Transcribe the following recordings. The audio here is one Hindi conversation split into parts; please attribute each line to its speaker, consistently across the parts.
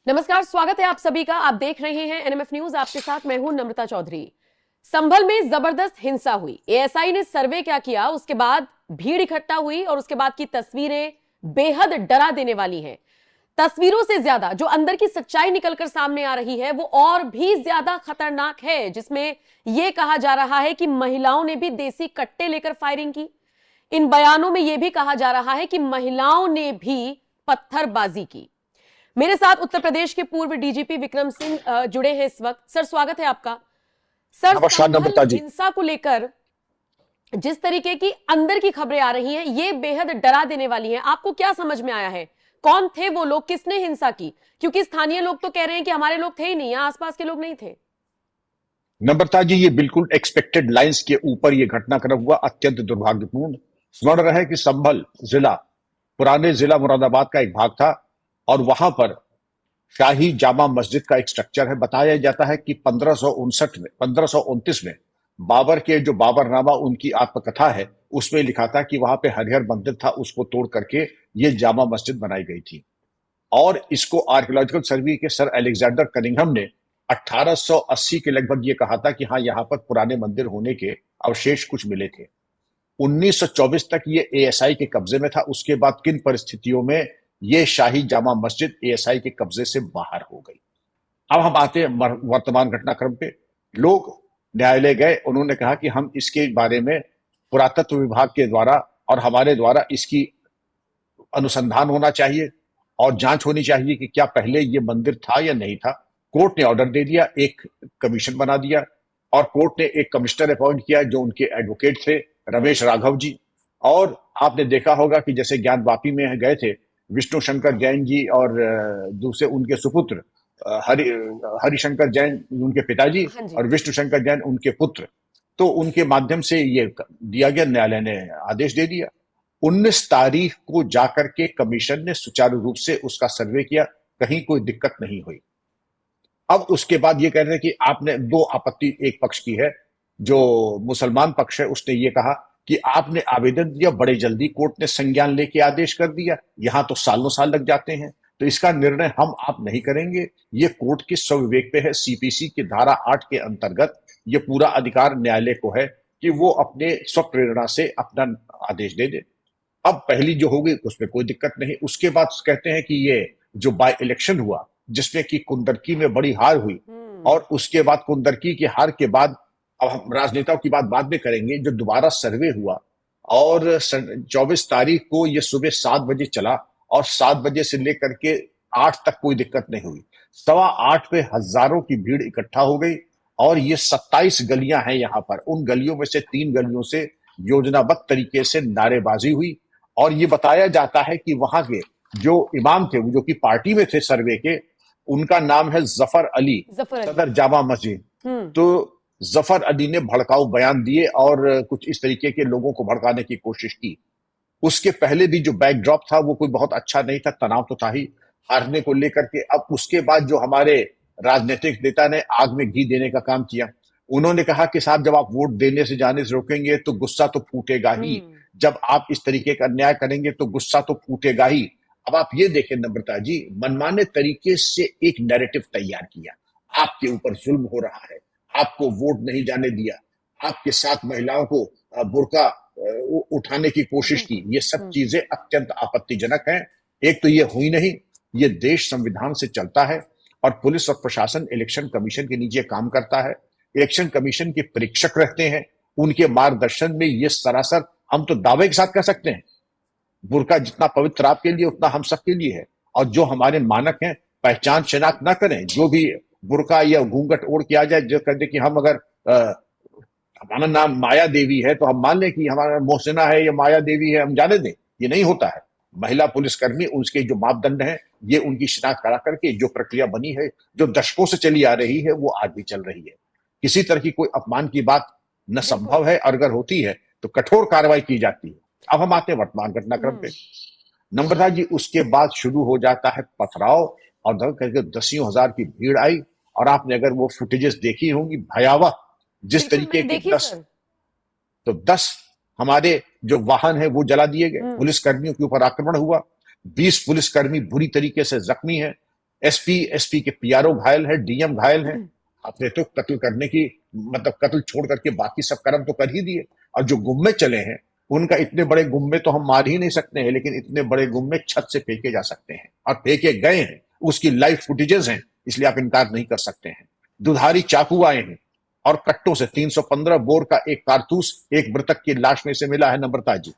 Speaker 1: नमस्कार, स्वागत है आप सभी का। आप देख रहे हैं एनएमएफ न्यूज। आपके साथ मैं हूं नम्रता चौधरी। संभल में जबरदस्त हिंसा हुई। एएसआई ने सर्वे क्या किया, उसके बाद भीड़ इकट्ठा हुई और उसके बाद की तस्वीरें बेहद डरा देने वाली हैं। तस्वीरों से ज्यादा जो अंदर की सच्चाई निकलकर सामने आ रही है वो और भी ज्यादा खतरनाक है, जिसमें यह कहा जा रहा है कि महिलाओं ने भी देसी कट्टे लेकर फायरिंग की। इन बयानों में यह भी कहा जा रहा है कि महिलाओं ने भी पत्थरबाजी की। मेरे साथ उत्तर प्रदेश के पूर्व डीजीपी विक्रम सिंह जुड़े हैं इस वक्त। सर, स्वागत है आपका। सर,
Speaker 2: नमस्कार
Speaker 1: संभल
Speaker 2: नम्रता जी।
Speaker 1: हिंसा को लेकर जिस तरीके की अंदर की खबरें आ रही हैं, ये बेहद डरा देने वाली हैं। आपको क्या समझ में आया है? कौन थे वो लोग, किसने हिंसा की? क्योंकि स्थानीय लोग तो कह रहे हैं कि हमारे लोग थे ही नहीं, यहाँ आसपास के लोग नहीं थे।
Speaker 2: नम्रता जी, ये बिल्कुल एक्सपेक्टेड लाइंस के ऊपर ये घटनाक्रम हुआ, अत्यंत दुर्भाग्यपूर्ण। स्मरण रहे कि संभल जिला पुराने जिला मुरादाबाद का एक भाग था और वहां पर शाही जामा मस्जिद का एक स्ट्रक्चर है। बताया जाता है कि 1529 में बाबर के जो बाबरनामा उनकी आत्मकथा है उसमें लिखा था कि वहां पे हरिहर मंदिर था, उसको तोड़ करके ये जामा मस्जिद बनाई गई थी। और इसको आर्कियोलॉजिकल सर्वे के सर अलेक्जेंडर कनिंघम ने 1880 के लगभग ये कहा था कि हाँ, यहाँ पर पुराने मंदिर होने के अवशेष कुछ मिले थे। 1924 तक ये एएसआई के कब्जे में था। उसके बाद किन परिस्थितियों में ये शाही जामा मस्जिद एएसआई के कब्जे से बाहर हो गई। अब हम आते हैं वर्तमान घटनाक्रम पे। लोग न्यायालय गए, उन्होंने कहा कि हम इसके बारे में पुरातत्व विभाग के द्वारा और हमारे द्वारा इसकी अनुसंधान होना चाहिए और जांच होनी चाहिए कि क्या पहले ये मंदिर था या नहीं था। कोर्ट ने ऑर्डर दे दिया, एक कमीशन बना दिया और कोर्ट ने एक कमिश्नर अपॉइंट किया जो उनके एडवोकेट थे, रमेश राघव जी। और आपने देखा होगा कि जैसे ज्ञानवापी में गए थे विष्णु शंकर जैन जी और दूसरे उनके सुपुत्र हरिशंकर जैन उनके पिताजी
Speaker 1: हाँ जी।
Speaker 2: और विष्णु शंकर जैन उनके पुत्र। तो उनके माध्यम से ये दिया गया, न्यायालय ने आदेश दे दिया। 19 तारीख को जाकर के कमीशन ने सुचारू रूप से उसका सर्वे किया, कहीं कोई दिक्कत नहीं हुई। अब उसके बाद ये कह रहे हैं कि आपने दो आपत्ति एक पक्ष की है, जो मुसलमान पक्ष है उसने ये कहा कि आपने आवेदन दिया बड़े जल्दी, कोर्ट ने संज्ञान लेके आदेश कर दिया, यहां तो सालों साल लग जाते हैं, तो इसका निर्णय हम आप नहीं करेंगे। ये कोर्ट के स्वविवेक पे है। सीपीसी की धारा 8 के अंतर्गत ये पूरा अधिकार न्यायालय को है कि वो अपने स्वप्रेरणा से अपना आदेश दे दे। अब पहली जो होगी उसमें कोई दिक्कत नहीं। उसके बाद कहते हैं कि ये जो बाय इलेक्शन हुआ जिसमें कि कुंदरकी में बड़ी हार हुई और उसके बाद कुंदरकी की हार के बाद, अब हम राजनेताओं की बात बाद में करेंगे, जो दोबारा सर्वे हुआ और 24 तारीख को ये सुबह 7 बजे चला और 7 बजे से लेकर के 8 तक कोई दिक्कत नहीं हुई। 8:15 पे हजारों की भीड़ इकट्ठा हो गई और ये 27 गलियां हैं यहाँ पर। उन गलियों में से 3 गलियों से योजनाबद्ध तरीके से नारेबाजी हुई और ये बताया जाता है कि वहां के जो इमाम थे, जो कि पार्टी में थे सर्वे के, उनका नाम है जफर अली, सदर जामा मस्जिद। तो जफर अली ने भड़काऊ बयान दिए और कुछ इस तरीके के लोगों को भड़काने की कोशिश की। उसके पहले भी जो बैकड्रॉप था वो कोई बहुत अच्छा नहीं था, तनाव तो था ही हारने को लेकर के। अब उसके बाद जो हमारे राजनीतिक नेता ने आग में घी देने का काम किया, उन्होंने कहा कि साहब जब आप वोट देने से जाने से रोकेंगे तो गुस्सा तो फूटेगा ही, जब आप इस तरीके का अन्याय करेंगे तो गुस्सा तो फूटेगा ही। अब आप ये देखें नम्रता जी, मनमाने तरीके से एक नैरेटिव तैयार किया, आपके ऊपर जुल्म हो रहा है, आपको वोट नहीं जाने दिया, आपके साथ महिलाओं को बुर्का उठाने की कोशिश की। ये सब चीजें अत्यंत आपत्तिजनक हैं। एक तो ये हुई नहीं, ये देश संविधान से चलता है और पुलिस और प्रशासन इलेक्शन कमीशन के नीचे काम करता है। इलेक्शन कमीशन के परीक्षक रहते हैं, उनके मार्गदर्शन में ये सरासर, हम तो दावे के साथ कह सकते हैं, बुर्का जितना पवित्र आपके लिए उतना हम सबके लिए है। और जो हमारे मानक हैं, पहचान शिनाख्त ना करें, जो भी बुर्का या घूंघट ओढ़ के आ जाए, जो कह दे कि हम अगर हमारा नाम माया देवी है तो हम मान लें कि हमारा मोहसिना है या माया देवी है, हम जाने दें। ये नहीं होता है। महिला पुलिसकर्मी, उसके जो मापदंड हैं, ये उनकी शिनाख्त करा करके जो प्रक्रिया बनी है, जो दशकों से चली आ रही है, वो आज भी चल रही है। किसी तरह की कोई अपमान की बात न संभव है और अगर होती है तो कठोर कार्रवाई की जाती है। अब हम आते हैं वर्तमान घटनाक्रम पे। नम्रता जी, उसके बाद शुरू हो जाता है पथराव और दसियों हजार की भीड़ आई और आपने अगर वो फुटेजेस देखी होंगी, भयावह जिस तरीके के 10 हमारे जो वाहन है वो जला दिए गए, पुलिस कर्मियों के ऊपर आक्रमण हुआ, 20 पुलिसकर्मी बुरी तरीके से जख्मी हैं। एसपी के पीआरओ घायल है, डीएम घायल है। आपने तो कत्ल करने की मतलब कत्ल छोड़ करके बाकी सब कर्म तो कर ही दिए। और जो गुम्मे चले हैं उनका, इतने बड़े गुम्मे तो हम मार ही नहीं सकते हैं, लेकिन इतने बड़े गुम्मे छत से फेंके जा सकते हैं और फेंके गए हैं। उसकी लाइव फुटेजेस हैं, इसलिए आप इनकार नहीं कर सकते हैं। दुधारी चाकू आए हैं और कट्टों से 315 बोर का एक कारतूस एक मृतक की लाश में से मिला है नम्रता जी।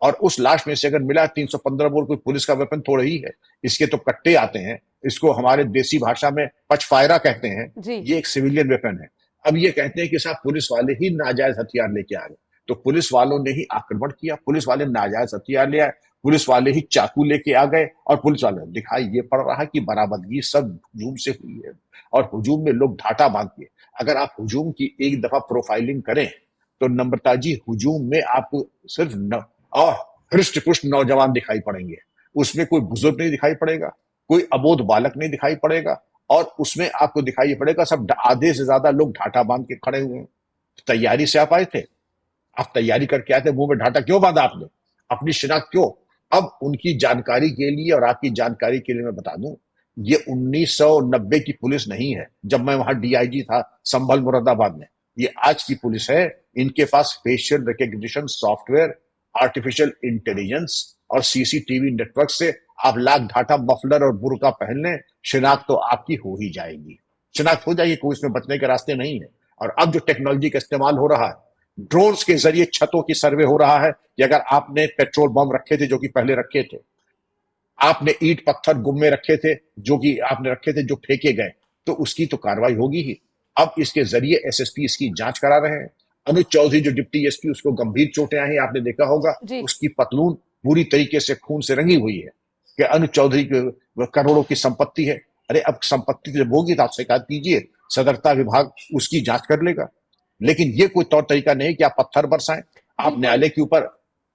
Speaker 2: और उस लाश में से अगर मिला 315 बोर, कोई पुलिस का वेपन थोड़ा ही है, इसके तो कट्टे आते हैं, इसको हमारे देसी भाषा में पचफायरा कहते हैं। ये एक सिविलियन वेपन है। अब ये कहते हैं कि साहब पुलिस वाले ही नाजायज हथियार लेके आ गए, तो पुलिस वालों ने ही आक्रमण किया, पुलिस वाले नाजायज हथियार ले आए, पुलिस वाले ही चाकू लेके आ गए। और पुलिस वाले दिखाई ये पड़ रहा है कि बरामदगी सब हुजूम से हुई है और हुजूम में लोग ढाटा बांध के। अगर आप हुजूम की एक दफा प्रोफाइलिंग करें तो नम्रता जी, हुजूम में आपको सिर्फ और हृष्ट पुष्ट नौजवान दिखाई पड़ेंगे। उसमें कोई बुजुर्ग नहीं दिखाई पड़ेगा, कोई अबोध बालक नहीं दिखाई पड़ेगा, और उसमें आपको दिखाई पड़ेगा सब आधे से ज्यादा लोग ढाटा बांध के खड़े हुए हैं। तैयारी से आप आए थे, आप तैयारी करके आए थे, मुंह में ढाटा क्यों बांधा आपने, अपनी शिनाख्त क्यों? अब उनकी जानकारी के लिए और आपकी जानकारी के लिए मैं बता दूं, ये 1990 की पुलिस नहीं है जब मैं वहां डीआईजी था संभल मुरादाबाद में। ये आज की पुलिस है। इनके पास facial recognition software, artificial intelligence और सीसीटीवी नेटवर्क से आप लाख ढाटा मफलर और बुर्का पहन लें, शिनाख्त तो आपकी हो ही जाएगी। शिनाख्त हो जाएगी, कोई इसमें बचने के रास्ते नहीं है। और अब जो टेक्नोलॉजी का इस्तेमाल हो रहा है, ड्रोन्स के जरिए छतों की सर्वे हो रहा है कि अगर आपने पेट्रोल बम रखे थे जो कि पहले रखे थे, आपने ईंट पत्थर गुम्मे रखे थे जो कि आपने रखे थे जो फेंके गए, तो उसकी तो कार्रवाई होगी ही। अब इसके जरिए एसएसपी इसकी जांच करा रहे हैं। अनुज चौधरी जो डिप्टी एसपी, उसको गंभीर चोटें आई, आपने देखा होगा, उसकी पतलून पूरी तरीके से खून से रंगी हुई है कि अनुज चौधरी के करोड़ों की संपत्ति है। अरे अब संपत्ति जब होगी तो आप शिकायत कीजिए, सदरता विभाग उसकी जांच कर लेगा। लेकिन ये कोई तौर तरीका नहीं कि आप पत्थर बरसाएं। आप न्यायालय के ऊपर,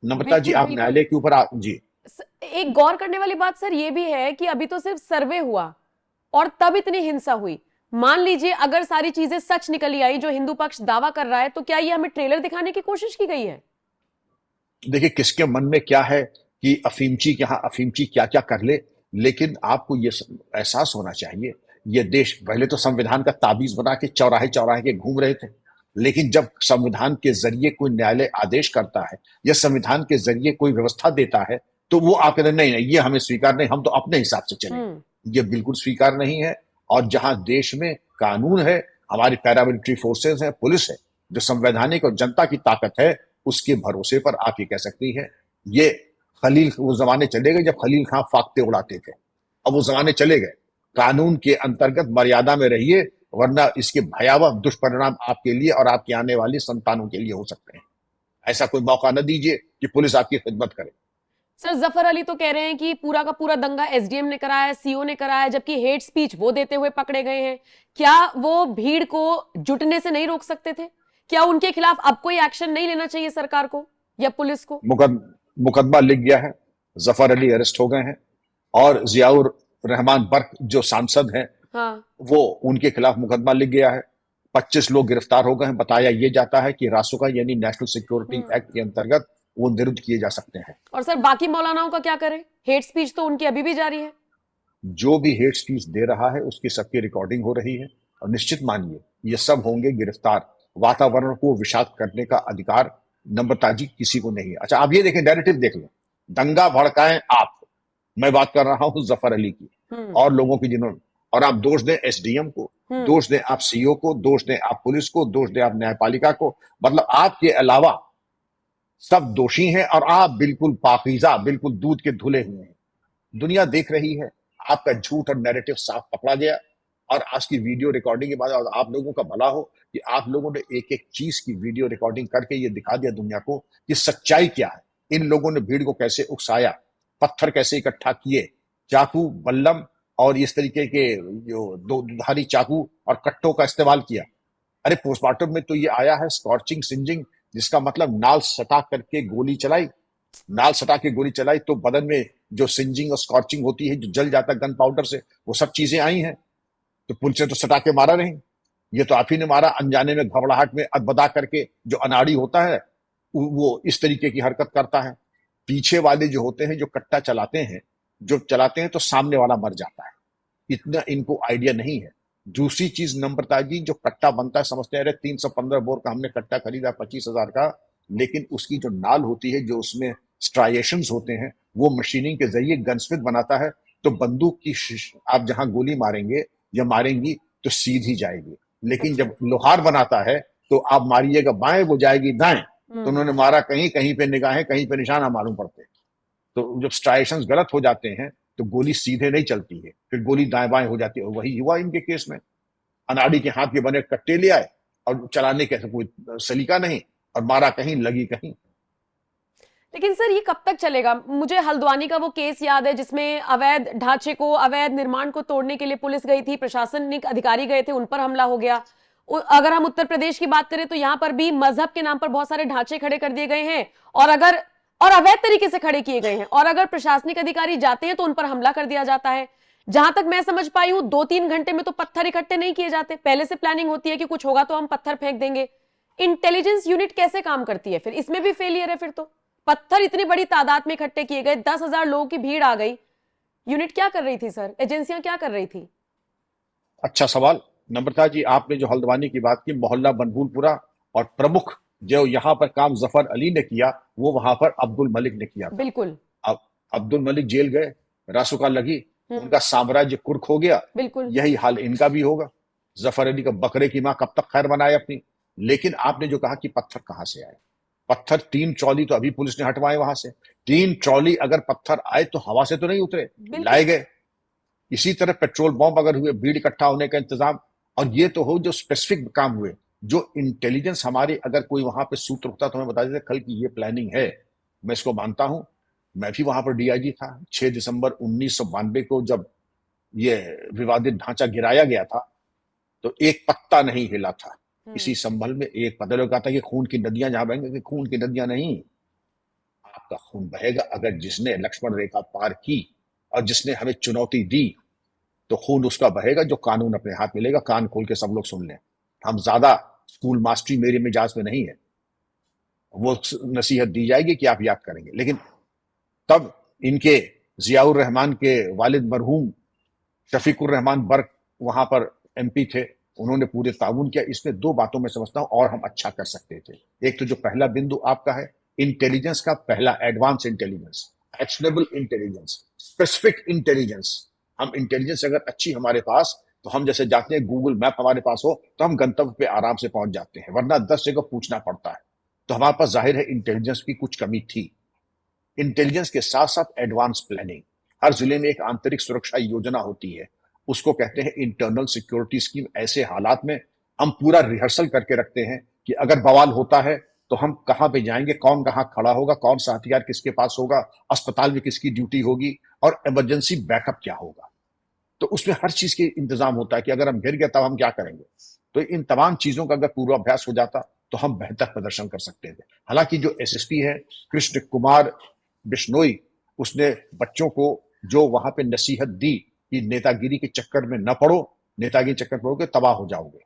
Speaker 2: नम्रता जी, आप न्यायालय के ऊपर जी।
Speaker 1: एक गौर करने वाली बात सर ये भी है कि अभी तो सिर्फ सर्वे हुआ और तब इतनी हिंसा हुई। मान लीजिए अगर सारी चीजें सच निकली आई जो हिंदू पक्ष दावा कर रहा है, तो क्या ये हमें ट्रेलर दिखाने की कोशिश की गई है?
Speaker 2: देखिए किसके मन में क्या है कि अफीमची अफीमची क्या क्या कर ले, लेकिन आपको ये एहसास होना चाहिए, ये देश पहले तो संविधान का ताबीज बना के चौराहे चौराहे के घूम रहे थे, लेकिन जब संविधान के जरिए कोई न्यायालय आदेश करता है या संविधान के जरिए कोई व्यवस्था देता है, तो वो आप कहते नहीं नहीं ये हमें स्वीकार नहीं, हम तो अपने हिसाब से चलेंगे। ये बिल्कुल स्वीकार नहीं है। और जहां देश में कानून है, हमारी पैरामिलिट्री फोर्सेस है, पुलिस है, जो संवैधानिक और जनता की ताकत है, उसके भरोसे पर आप ये कह सकती है। ये खलील, वो जमाने चले गए जब खलील खां फाख्ते उड़ाते थे, अब वो जमाने चले गए। कानून के अंतर्गत मर्यादा में रहिए, वरना इसके भयावह दुष्परिणाम आपके लिए और आपके आने वाली संतानों के लिए हो सकते हैं। ऐसा कोई मौका न दीजिए कि पुलिस आपकी खिदमत करे।
Speaker 1: सर जफर अली तो कह रहे हैं कि पूरा का पूरा दंगा एसडीएम ने कराया, सीओ ने कराया, जबकि हेट स्पीच वो देते हुए पकड़े गए हैं। क्या वो भीड़ को जुटने से नहीं रोक सकते थे? क्या उनके खिलाफ अब कोई एक्शन नहीं लेना चाहिए सरकार को या पुलिस को?
Speaker 2: मुकदमा लिख गया है, जफर अली अरेस्ट हो गए हैं और जियाउर रहमान बर्क जो सांसद हैं,
Speaker 1: हाँ,
Speaker 2: वो उनके खिलाफ मुकदमा लिख गया है। 25 लोग गिरफ्तार हो गए हैं। बताया ये जाता है कि रासुका यानी नेशनल सिक्योरिटी एक्ट के अंतर्गत वो निरुद्ध किए जा सकते हैं।
Speaker 1: और सर बाकी मौलानाओं का क्या करें? हेट स्पीच तो उनकी अभी भी जारी है।
Speaker 2: जो भी हेट स्पीच दे रहा है उसकी सबकी रिकॉर्डिंग हो रही है और निश्चित मानिए ये सब होंगे गिरफ्तार। वातावरण को विषाक्त करने का अधिकार नम्रता जी किसी को नहीं है। अच्छा आप ये देखें, नैरेटिव देख लें, दंगा भड़काएं आप, मैं बात कर रहा हूं जफर अली की और लोगों की जिन्होंने, और आप दोष दें एसडीएम को, दोष दें आप सीओ को, दोष दें आप पुलिस को, दोष दें आप न्यायपालिका को, मतलब आपके अलावा सब दोषी हैं और आप बिल्कुल पाकीज़ा, बिल्कुल दूध के धुले हुए हैं। दुनिया देख रही है, आपका झूठ और नैरेटिव साफ पकड़ा गया। और आज की वीडियो रिकॉर्डिंग के बाद आप लोगों का भला हो कि आप लोगों ने एक एक चीज की वीडियो रिकॉर्डिंग करके ये दिखा दिया दुनिया को कि सच्चाई क्या है। इन लोगों ने भीड़ को कैसे उकसाया, पत्थर कैसे इकट्ठा किए, चाकू, बल्लम और इस तरीके के जो दो दुधारी चाकू और कट्टों का इस्तेमाल किया। अरे पोस्टमार्टम में तो ये आया है स्कॉर्चिंग, सिंजिंग, जिसका मतलब नाल सटा करके गोली चलाई। नाल सटा के गोली चलाई तो बदन में जो सिंजिंग और स्कॉर्चिंग होती है, जो जल जाता है गन पाउडर से, वो सब चीजें आई हैं। तो पुलिस ने तो सटा के मारा नहीं, ये तो आप ही ने मारा अनजाने में, घबराहट में, अदबदा करके। जो अनाड़ी होता है वो इस तरीके की हरकत करता है। पीछे वाले जो होते हैं, जो कट्टा चलाते हैं, जो चलाते हैं तो सामने वाला मर जाता है। इतना इनको आइडिया नहीं है। दूसरी चीज नम्रता जी, जो कट्टा बनता है समझते हैं अरे 315 बोर का हमने कट्टा खरीदा 25,000 का, लेकिन उसकी जो नाल होती है, जो उसमें स्ट्राइएशंस होते हैं, वो मशीनिंग के जरिए गनस्मिथ बनाता है। तो बंदूक की आप जहां गोली मारेंगे या मारेंगी तो सीधी जाएगी, लेकिन
Speaker 1: अच्छा।
Speaker 2: जब लोहार बनाता है तो आप मारिएगा बाएं वो जाएगी दाएं। तो
Speaker 1: हम्म।
Speaker 2: उन्होंने मारा कहीं कहीं पे निगाहें, कहीं पे निशाना मालूम पड़ते हैं। तो जब स्ट्राइएशंस गलत हो जाते हैं तो गोली सीधे नहीं चलती है, फिर गोली दाएं बाएं हो जाती है। वही हुआ इनके केस में। अनाड़ी के हाथ के बने कट्टे ले आए और चलाने का कोई सलीका नहीं, और मारा कहीं लगी कहीं।
Speaker 1: लेकिन सर ये कब तक चलेगा? मुझे हल्द्वानी का वो केस याद है जिसमें अवैध ढांचे को, अवैध निर्माण को तोड़ने के लिए पुलिस गई थी, प्रशासनिक अधिकारी गए थे, उन पर हमला हो गया। अगर हम उत्तर प्रदेश की बात करें तो यहां पर भी मजहब के नाम पर बहुत सारे ढांचे खड़े कर दिए गए हैं, और अवैध तरीके से खड़े किए गए हैं, और अगर प्रशासनिक अधिकारी जाते हैं तो उन पर हमला कर दिया जाता है। जहां तक मैं समझ पाई हूं, 2-3 घंटे में तो पत्थर इकट्ठे नहीं किए जाते, पहले से प्लानिंग होती है कि कुछ होगा तो हम पत्थर फेंक देंगे। इंटेलिजेंस यूनिट कैसे काम करती है फिर? इसमें भी फेलियर है फिर तो। पत्थर इतनी बड़ी तादाद में इकट्ठे किए गए, 10,000 लोगों की भीड़ आ गई, यूनिट क्या कर रही थी सर? एजेंसियां क्या कर रही थी?
Speaker 2: अच्छा सवाल। नम्रता जी, आपने जो हल्द्वानी की बात की, मोहल्ला बनभूलपुरा, और प्रमुख जो यहाँ पर काम जफर अली ने किया, वो वहां पर अब्दुल मलिक ने किया था।
Speaker 1: बिल्कुल।
Speaker 2: अब अब्दुल मलिक जेल गए, रासुका लगी,
Speaker 1: हम्म।
Speaker 2: उनका साम्राज्य कुर्क हो गया।
Speaker 1: बिल्कुल।
Speaker 2: यही हाल इनका भी होगा। जफर अली का बकरे की मां कब तक खैर बनाए अपनी। लेकिन आपने जो कहा कि पत्थर कहां से आए, पत्थर 3 ट्रॉली तो अभी पुलिस ने हटवाए वहां से। 3 ट्रॉली अगर पत्थर आए तो हवा से तो नहीं उतरे, लाए
Speaker 1: बिल्कुल।
Speaker 2: गए। इसी तरह पेट्रोल बम अगर हुए, भीड़ इकट्ठा होने का इंतजाम, और ये तो हो जो स्पेसिफिक काम हुए, जो इंटेलिजेंस हमारे अगर कोई वहां पे सूत्र होता तो हमें बता देते कल की ये प्लानिंग है। मैं इसको मानता हूं। मैं भी वहां पर डीआईजी था 6 दिसंबर 1992 को, जब ये विवादित ढांचा गिराया गया था, तो एक पत्ता नहीं हिला था। इसी
Speaker 1: हम्म।
Speaker 2: संभल में एक पता लगा था कि खून की नदियां जहां बहेंगे, कि खून की नदियां नहीं, आपका खून बहेगा अगर जिसने लक्ष्मण रेखा पार की और जिसने हमें चुनौती दी, तो खून उसका बहेगा जो कानून अपने हाथ में लेगा। कान खोल के सब लोग सुन लें। हम ज्यादा स्कूल मास्टरी मेरे मिजाज में नहीं है। वो नसीहत दी जाएगी कि आप याद करेंगे, लेकिन तब इनके जियाउर रहमान के वालिद मरहूम शफीकुर रहमान बर्क वहां पर एमपी थे। उन्होंने पूरे ताउन किया। इसमें दो बातों में समझता हूं और हम अच्छा कर सकते थे। एक तो जो पहला बिंदु आपका है, इंटेलिजेंस का पहला, advance intelligence, actionable intelligence, specific intelligence. हम इंटेलिजेंस अगर अच्छी हमारे पास, तो हम जैसे जाते हैं, गूगल मैप हमारे पास हो तो हम गंतव्य पे आराम से पहुंच जाते हैं, वरना 10 जगह पूछना पड़ता है। तो हमारे पास जाहिर है इंटेलिजेंस की कुछ कमी थी। इंटेलिजेंस के साथ साथ एडवांस प्लानिंग। हर जिले में एक आंतरिक सुरक्षा योजना होती है, उसको कहते हैं इंटरनल सिक्योरिटी स्कीम। ऐसे हालात में हम पूरा रिहर्सल करके रखते हैं कि अगर बवाल होता है तो हम कहां पे जाएंगे, कौन कहां खड़ा होगा, कौन सा हथियार किसके पास होगा, अस्पताल में किसकी ड्यूटी होगी, और इमरजेंसी बैकअप क्या होगा। तो उसमें हर चीज के इंतजाम होता है कि अगर हम गिर गए तब हम क्या करेंगे। तो इन तमाम चीजों का अगर पूर्वाभ्यास हो जाता तो हम बेहतर प्रदर्शन कर सकते थे। हालांकि जो एसएसपी है कृष्ण कुमार बिश्नोई, उसने बच्चों को जो वहां पे नसीहत दी कि नेतागिरी के चक्कर में न पड़ो, नेतागिरी चक्कर में पड़ोगे तबाह हो जाओगे।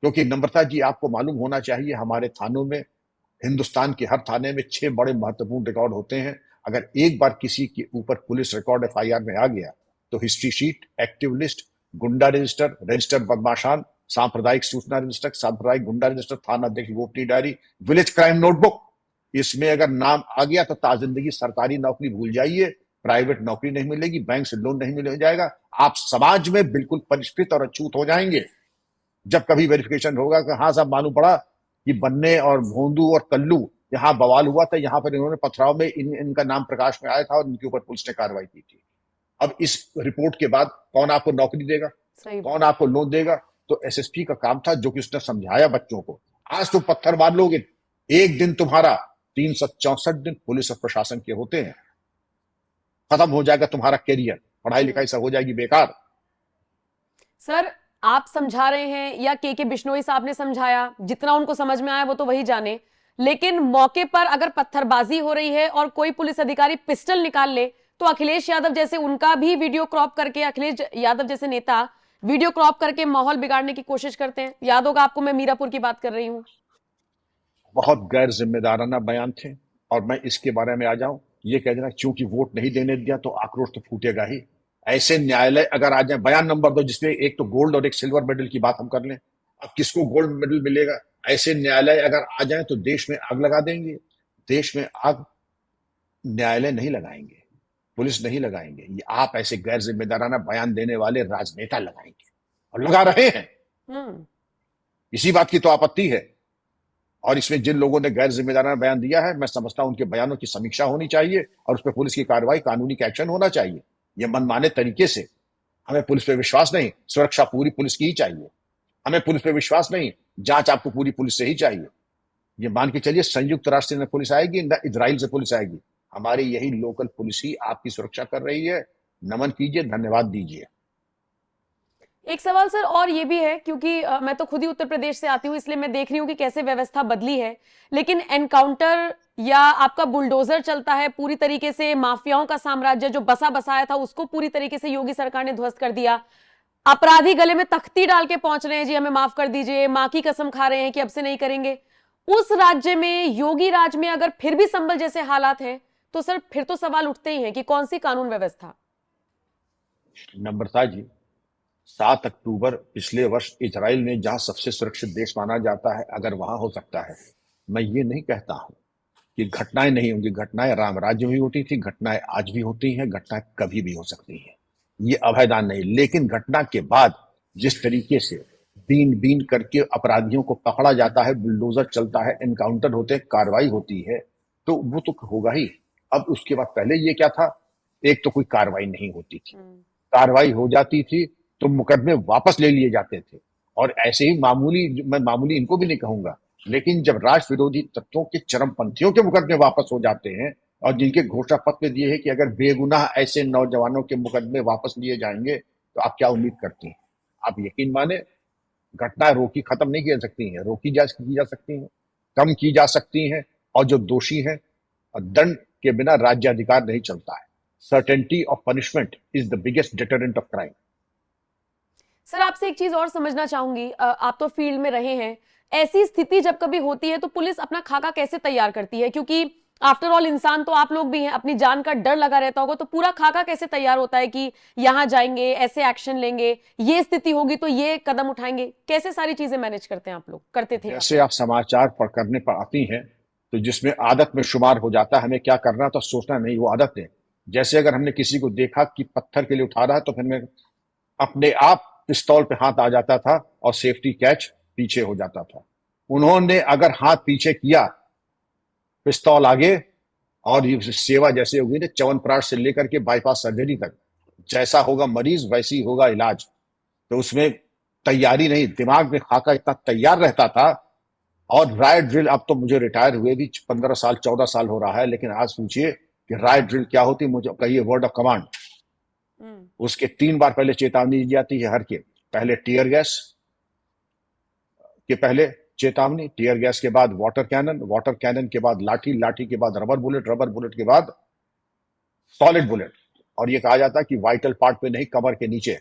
Speaker 2: क्योंकि नम्रता जी, आपको मालूम होना चाहिए, हमारे थानों में, हिंदुस्तान के हर थाने में 6 बड़े महत्वपूर्ण रिकॉर्ड होते हैं। अगर एक बार किसी के ऊपर पुलिस रिकॉर्ड एफआईआर में आ गया तो हिस्ट्री शीट, एक्टिव लिस्ट, गुंडा रजिस्टर, रजिस्टर बदमाशान, सांप्रदायिक सूचना रजिस्टर, सांप्रदायिक गुंडा रजिस्टर, थाना अध्यक्ष गोपनीय डायरी, विलेज क्राइम नोटबुक, इसमें अगर नाम आ गया तो ताजिंदगी सरकारी नौकरी भूल जाइए, प्राइवेट नौकरी नहीं मिलेगी, बैंक से लोन नहीं मिल जाएगा, आप समाज में बिल्कुल परिष्कृत और अछूत हो जाएंगे। जब कभी वेरिफिकेशन होगा कि हाँ साहब, मालूम पड़ा कि बन्ने और भोंदू और कल्लू यहाँ बवाल हुआ था, यहाँ पर इन्होंने पथराव में इनका नाम प्रकाश में आया था और इनके ऊपर पुलिस ने कार्रवाई की थी। अब इस रिपोर्ट के बाद कौन आपको नौकरी देगा,
Speaker 1: सही।
Speaker 2: कौन आपको लोन देगा? तो एसएसपी का काम था, जो कि उसने समझाया बच्चों को। आज तुम पत्थर मार लोगे, एक दिन तुम्हारा 364 दिन पुलिस और प्रशासन के होते हैं, खत्म हो जाएगा तुम्हारा करियर, पढ़ाई लिखाई सब हो जाएगी बेकार।
Speaker 1: सर, आप समझा रहे हैं या के बिश्नोई साहब ने समझाया, जितना उनको समझ में आया वो तो वही जाने, लेकिन मौके पर अगर पत्थरबाजी हो रही है और कोई पुलिस अधिकारी पिस्टल निकाल ले, तो अखिलेश यादव जैसे, उनका भी वीडियो क्रॉप करके, अखिलेश यादव जैसे नेता वीडियो क्रॉप करके माहौल बिगाड़ने की कोशिश करते हैं। याद होगा आपको, मैं मीरापुर की बात कर रही हूं।
Speaker 2: बहुत गैर जिम्मेदाराना बयान थे। और मैं इसके बारे में आ जाऊं, ये कह देना क्योंकि वोट नहीं देने दिया तो आक्रोश तो फूटेगा ही। ऐसे न्यायालय अगर आ जाए, बयान नंबर 2 जिसमें एक तो गोल्ड और एक सिल्वर मेडल की बात हम कर लें, अब किसको गोल्ड मेडल मिलेगा? ऐसे न्यायालय अगर आ जाए तो देश में आग लगा देंगे। देश में आग न्यायालय नहीं लगाएंगे, पुलिस नहीं लगाएंगे, ये आप ऐसे गैर जिम्मेदाराना बयान देने वाले राजनेता लगाएंगे, और लगा रहे हैं।
Speaker 1: हम्म।
Speaker 2: इसी बात की तो आपत्ति है। और इसमें जिन लोगों ने गैर जिम्मेदाराना बयान दिया है, मैं समझता हूं उनके बयानों की समीक्षा होनी चाहिए और उस पर पुलिस की कार्रवाई, कानूनी एक्शन होना चाहिए। यह मनमाने तरीके से, हमें पुलिस पे विश्वास नहीं, सुरक्षा पूरी पुलिस की ही चाहिए। हमें पुलिस पे विश्वास नहीं, जांच आपको पूरी पुलिस से ही चाहिए। ये मान के चलिए संयुक्त राष्ट्र से पुलिस आएगी न इजराइल से पुलिस आएगी, हमारी यही लोकल पुलिस ही आपकी सुरक्षा कर रही है। नमन कीजिए, धन्यवाद दीजिए।
Speaker 1: एक सवाल सर और ये भी है, क्योंकि मैं तो खुद ही उत्तर प्रदेश से आती हूँ, इसलिए मैं देख रही हूँ कि कैसे व्यवस्था बदली है, लेकिन एनकाउंटर या आपका बुलडोजर चलता है पूरी तरीके से, माफियाओं का साम्राज्य जो बसा बसाया था उसको पूरी तरीके से योगी सरकार ने ध्वस्त कर दिया। अपराधी गले में तख्ती डाल के पहुंच रहे हैं, जी हमें माफ कर दीजिए, मां की कसम खा रहे हैं कि अब से नहीं करेंगे। उस राज्य में, योगी राज में अगर फिर भी संभल जैसे हालात हैं, तो सर फिर तो सवाल उठते ही हैं कि कौन सी कानून व्यवस्था।
Speaker 2: नम्रता जी, 7 अक्टूबर पिछले वर्ष इजराइल में जहां सबसे सुरक्षित देश माना जाता है, अगर वहां हो सकता है, मैं ये नहीं कहता हूं कि घटनाएं नहीं होंगी। घटनाएं राम राज्य में भी होती थी, घटनाएं आज भी होती हैं, घटनाएं कभी भी हो सकती हैं, ये अभयदान नहीं। लेकिन घटना के बाद जिस तरीके से बीन बीन करके अपराधियों को पकड़ा जाता है, बुलडोजर चलता है, एनकाउंटर होते हैं, कार्रवाई होती है, तो वो तो होगा ही। अब उसके बाद पहले ये क्या था, एक तो कोई कार्रवाई नहीं होती थी, कार्रवाई हो जाती थी तो मुकदमे वापस ले लिए जाते थे। और ऐसे ही मामूली, मैं मामूली इनको भी नहीं कहूंगा, लेकिन जब राष्ट्र विरोधी तत्वों के चरमपंथियों के मुकदमे वापस हो जाते हैं, और जिनके घोषणा पत्र दिए है कि अगर बेगुनाह ऐसे नौजवानों के मुकदमे वापस लिए जाएंगे, तो आप क्या उम्मीद करती हैं? आप यकीन माने, घटनाएं रोकी खत्म नहीं की जा सकती हैं, रोकी की जा सकती हैं, कम की जा सकती हैं, और जो दोषी हैं, दंड के बिना राज्याधिकार नहीं चलता है। Certainty of punishment is the biggest deterrent of crime.
Speaker 1: Sir आपसे एक चीज और समझना चाहूंगी, आप तो फील्ड में रहे हैं, ऐसी स्थिति जब कभी होती है तो पुलिस अपना खाका कैसे तैयार करती है? क्योंकि आफ्टर ऑल इंसान तो आप लोग भी हैं, अपनी जान का डर लगा रहता होगा, तो पूरा खाका कैसे तैयार होता है कि यहां जाएंगे, ऐसे एक्शन लेंगे, ये स्थिति होगी तो ये कदम उठाएंगे, कैसे सारी चीजें मैनेज करते हैं आप लोग, करते थे?
Speaker 2: जैसे आप समाचार पढ़ करने पर आती हैं, तो जिसमें आदत में शुमार हो जाता है, हमें क्या करना तो सोचना नहीं, वो आदत है। जैसे अगर हमने किसी को देखा कि पत्थर के लिए उठा रहा है, तो फिर मैं अपने आप पिस्तौल पे हाथ आ जाता था और सेफ्टी कैच पीछे हो जाता था। उन्होंने अगर हाथ पीछे किया, पिस्तौल आगे, और ये सेवा जैसे होगी ना, च्यवनप्राश से लेकर के बाईपास सर्जरी तक, जैसा होगा मरीज वैसी होगा इलाज। तो उसमें तैयारी नहीं, दिमाग में खाका इतना तैयार रहता था। और राइट ड्रिल, अब तो मुझे रिटायर हुए भी 15 साल 14 साल हो रहा है, लेकिन आज पूछिए कि राइट ड्रिल क्या होती, मुझे कहिए वर्ड ऑफ कमांड। उसके 3 बार पहले चेतावनी दी जाती है, हर के पहले टीयर गैस के पहले चेतावनी, टीयर गैस के बाद वाटर कैनन, वाटर कैनन के बाद लाठी, लाठी के बाद रबर बुलेट, रबर बुलेट के बाद सॉलिड बुलेट। और ये कहा जाता है कि वाइटल पार्ट पे नहीं, कमर के नीचे।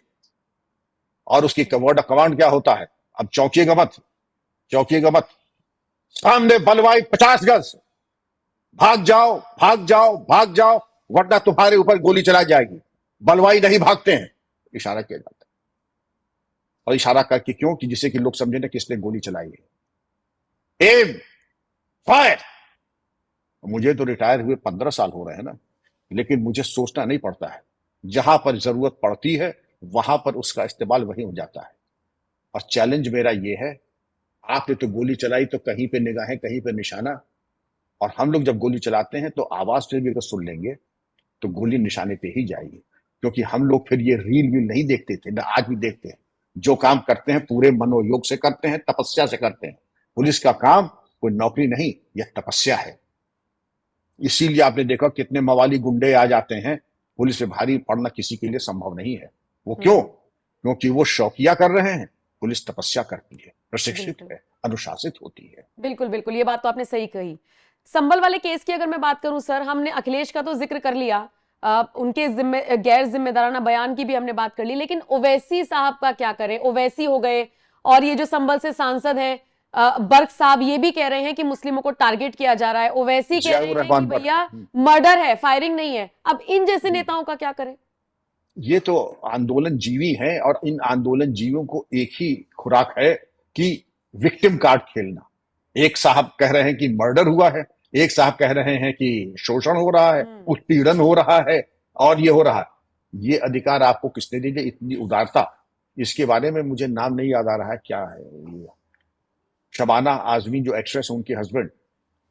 Speaker 2: और उसकी वर्ड ऑफ कमांड क्या होता है, अब चौंकिएगा मत, चौंकिएगा मत, सामने बलवाई 50 गज, भाग जाओ भाग जाओ भाग जाओ, वरना तुम्हारे ऊपर गोली चला जाएगी। बलवाई नहीं भागते हैं, इशारा किया जाता है। और इशारा करके क्यों, कि जिससे कि लोग समझे ना किसने गोली चलाई है। Aim, fire. मुझे तो रिटायर हुए 15 साल हो रहे हैं ना, लेकिन मुझे सोचना नहीं पड़ता है, जहां पर जरूरत पड़ती है वहां पर उसका इस्तेमाल वही हो जाता है। और चैलेंज मेरा ये है, आपने तो गोली चलाई तो कहीं पे निगाहें, कहीं पे निशाना, और हम लोग जब गोली चलाते हैं तो आवाज से भी अगर सुन लेंगे तो गोली निशाने पे ही जाएगी। क्योंकि हम लोग फिर ये रील वील नहीं देखते थे ना, आज भी देखते हैं। जो काम करते हैं पूरे मनोयोग से करते हैं, तपस्या से करते हैं। पुलिस का काम कोई नौकरी नहीं, यह तपस्या है। इसीलिए आपने देखा कितने मवाली गुंडे आ जाते हैं, पुलिस पे भारी पड़ना किसी के लिए संभव नहीं है। वो क्यों? क्योंकि वो शौकिया कर रहे हैं, पुलिस तपस्या करती है, प्रशिक्षित है, अनुशासित होती है।
Speaker 1: बिल्कुल बिल्कुल, ये बात तो आपने सही कही। संभल वाले केस की अगर मैं बात करूं सर, हमने अखिलेश का तो जिक्र कर लिया, उनके गैर जिम्मेदाराना बयान की भी हमने बात कर ली, लेकिन ओवैसी साहब का क्या करें? ओवैसी हो गए, और ये जो संभल से सांसद हैं बर्क साहब, ये भी कह रहे हैं कि मुस्लिमों को टारगेट किया जा रहा है। ओवैसी कह रहे हैं कि भैया मर्डर है, फायरिंग नहीं है। अब इन जैसे नेताओं का क्या करें?
Speaker 2: ये तो आंदोलन जीवी हैं और इन आंदोलन जीवियों को एक ही खुराक है कि विक्टिम कार्ड खेलना। एक साहब कह रहे हैं कि मर्डर हुआ है, एक साहब कह रहे हैं कि शोषण हो रहा है, उत्पीड़न हो रहा है और ये हो रहा है। ये अधिकार आपको किसने दी है? इतनी उदारता, इसके बारे में मुझे नाम नहीं याद आ रहा है, क्या है ये, शबाना आजमी जो एक्ट्रेस है, उनके हस्बैंड,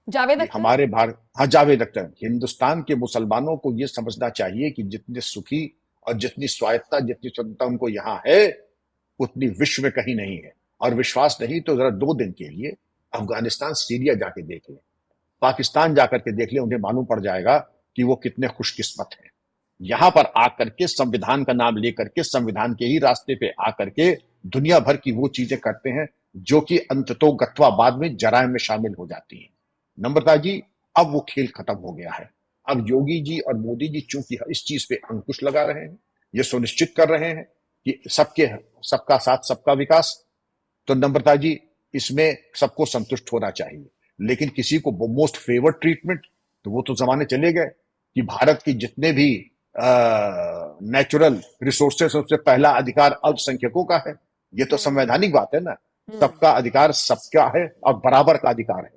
Speaker 1: जावेद
Speaker 2: ये
Speaker 1: अख्तर।
Speaker 2: हमारे भारत, हाँ जावेद अख्तर। हिंदुस्तान के मुसलमानों को ये समझना चाहिए कि जितने सुखी और जितनी स्वायत्ता, जितनी स्वतंत्रता उनको यहाँ है, उतनी विश्व में कहीं नहीं है। और विश्वास नहीं तो जरा 2 दिन के लिए अफगानिस्तान, सीरिया जाके देख ले, पाकिस्तान जाकर के देख ले, उन्हें मालूम पड़ जाएगा कि वो कितने खुशकिस्मत हैं। यहां पर आकर के संविधान का नाम लेकर के, संविधान के ही रास्ते पे आकर के दुनिया भर की वो चीजें करते हैं जो कि अंततोगत्वा बाद में जराइम में शामिल हो जाती हैं। नम्रता जी, अब वो खेल खत्म हो गया है। अब योगी जी और मोदी जी चूंकि इस चीज पे अंकुश लगा रहे हैं, ये सुनिश्चित कर रहे हैं कि सबका साथ सबका विकास, तो नम्रता जी इसमें सबको संतुष्ट होना चाहिए। लेकिन किसी को मोस्ट फेवर्ड ट्रीटमेंट, तो वो तो जमाने चले गए कि भारत की जितने भी नेचुरल रिसोर्सेस, उससे पहला अधिकार अल्पसंख्यकों का है। ये तो संवैधानिक बात है ना, सबका अधिकार सबका है और बराबर का अधिकार है।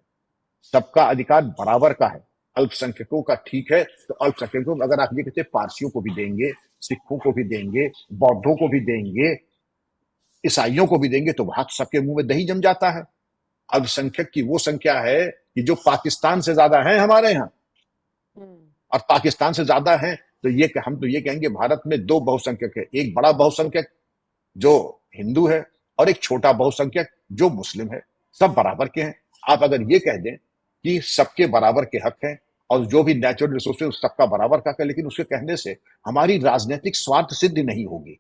Speaker 2: सबका अधिकार बराबर का है। अल्पसंख्यकों का ठीक है, तो अल्पसंख्यकों अगर आप ये कहते पारसियों को भी देंगे, सिखों को भी देंगे, बौद्धों को भी देंगे, ईसाइयों को भी देंगे, तो वहां तो सबके मुंह में दही जम जाता है। अल्पसंख्यक की वो संख्या है कि जो पाकिस्तान से ज्यादा है हमारे यहाँ, और पाकिस्तान से ज्यादा है तो ये हम तो ये कहेंगे भारत में 2 बहुसंख्यक है, एक बड़ा बहुसंख्यक जो हिंदू है और एक छोटा बहुसंख्यक जो मुस्लिम है। सब बराबर के हैं। आप अगर ये कह दें कि सबके बराबर के हक हैं और जो भी नेचुरल रिसोर्सेज सबका बराबर का हक है, लेकिन उसके कहने से हमारी राजनीतिक स्वार्थ सिद्धि नहीं होगी,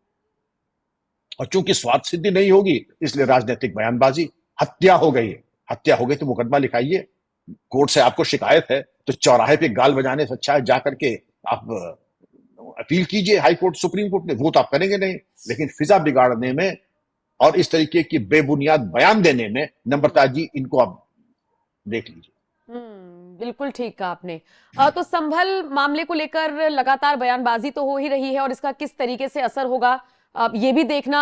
Speaker 2: और चूंकि स्वार्थ सिद्धि नहीं होगी इसलिए राजनीतिक बयानबाजी, हत्या हो गई है। हत्या हो गई तो मुकदमा लिखाइए, कोर्ट से आपको शिकायत है तो चौराहे पे गाल बजाने से अच्छा है जाकर के आप अपील कीजिए हाई कोर्ट, सुप्रीम कोर्ट में। वो तो आप करेंगे नहीं, लेकिन फिजा बिगाड़ने में और इस तरीके की बेबुनियाद बयान देने में, नम्रता जी इनको आप देख लीजिए।
Speaker 1: बिल्कुल ठीक कहा आपने। तो संभल मामले को लेकर लगातार बयानबाजी तो हो ही रही है और इसका किस तरीके से असर होगा ये भी देखना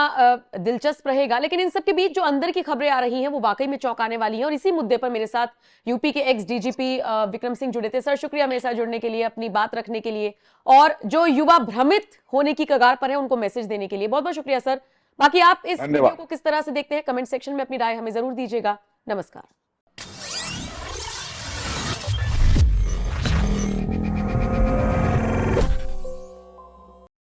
Speaker 1: दिलचस्प रहेगा। लेकिन इन सब के बीच जो अंदर की खबरें आ रही हैं वो वाकई में चौंकाने वाली हैं। और इसी मुद्दे पर मेरे साथ यूपी के एक्स डीजीपी विक्रम सिंह जुड़े थे। सर शुक्रिया मेरे साथ जुड़ने के लिए, अपनी बात रखने के लिए, और जो युवा भ्रमित होने की कगार पर है उनको मैसेज देने के लिए बहुत बहुत शुक्रिया सर। बाकी आप इस वीडियो को किस तरह से देखते हैं, कमेंट सेक्शन में अपनी राय हमें जरूर दीजिएगा। नमस्कार।